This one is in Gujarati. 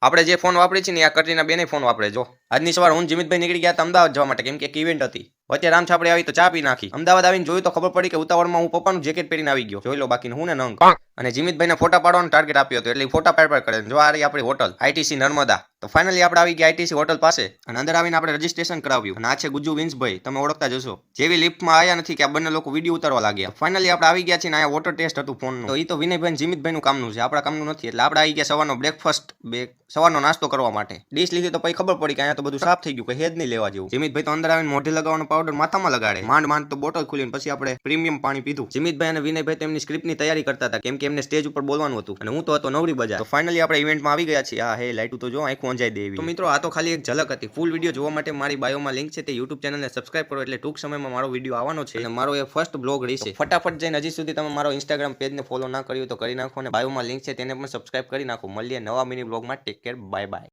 આપણે જે ફોન વાપરી છે ને આ કટરીના બેને ફોન વાપરે જો આજની સવાર હું જીમિતભાઈ નીકળી ગયા હતા અમદાવાદ જવા માટે કેમ કે એક ઇવેન્ટ હતી વચ્ચે રામ છાપડે આવી તો ચા પી નાખી અમદાવાદ આવીને જોયું તો ખબર પડી કે ઉતાવળમાં હું પપ્પાનું જેકેટ પહેરીને આવી ગયો જોઈ લો બાકી હું ને નંગ અને જીમિતભાઈને ફોટા પાડવાનો ટાર્ગેટ આપ્યો હતો એટલે ફોટા પાડ કરે જો આ રહી આપણી હોટલ આઈટીસી નર્મદા તો ફાઇનલી આપણે આવી ગયા આઈટીસી હોટલ પાસે અને અંદર આવીને આપણે રજીસ્ટ્રેશન કરાવ્યું અને આ છે ગુજ્જુ વિન્સભાઈ તમે ઓળખતા જશો જેવી લિફ્ટમાં આવ્યા નથી કે આ બંને લોકો વિડીયો ઉતારવા લાગ્યા ફાઇનલી આપણે આવી ગયા છીએ ને આ વોટર ટેસ્ટ હતું ફોનનું તો એ તો વિનયભાઈ જીમિતભાઈનું કામનું છે આપણા કામનું નથી એટલે આપણે આવી ગયા સવારનો બ્રેકફાસ્ટ સવારનો નાસ્તો કરવા માટે ડીશ લીધી તો પછી ખબર પડી કે અહીંયા તો બધું સાફ થઈ ગયું કે હેજ નહીં લેવા જેવું જીમિતભાઈ તો અંદર આવીને મોઢે લગાવવાનો પાવડર માથામાં લગાડે માંડ તો બોટલ ખોલીને પછી આપણે પ્રીમિયમ પાણી પીધું જીમિતભાઈ અને વિનયભાઈ તેમની સ્ક્રિપ્ટની તૈયારી કરતા હતા કેમ કે એમને સ્ટેજ ઉપર બોલવાનું હતું અને હું તો હતો નવરી બજાર તો ફાઇનલી આપણે ઇવેન્ટમાં આવી ગયા છીએ આ હે લાઈટું તો જો આંખું અંજાઈ દેવી તો મિત્રો આ તો ખાલી એક ઝલક હતી ફૂલ વિડીયો જોવા માટે મારી બાયોમાં લિંક છે તે યુટ્યુબ ચેનલને સબસ્ક્રાઇબ કરો એટલે ટૂંક સમયમાં મારો વિડીયો આવવાનો છે અને મારો એ ફર્સ્ટ બ્લોગ રહેશે ફટાફટ જઈને હજી સુધી તમે મારો ઇન્સ્ટાગ્રામ પેજને ફોલો ના કર્યું તો કરી નાખો અને બાયોમાં લિંક છે તેને પણ સબસ્ક્રાઇબ કરી નાખો મળીએ નવા મિની બ્લોગમાં ટેક કેર બાય બાય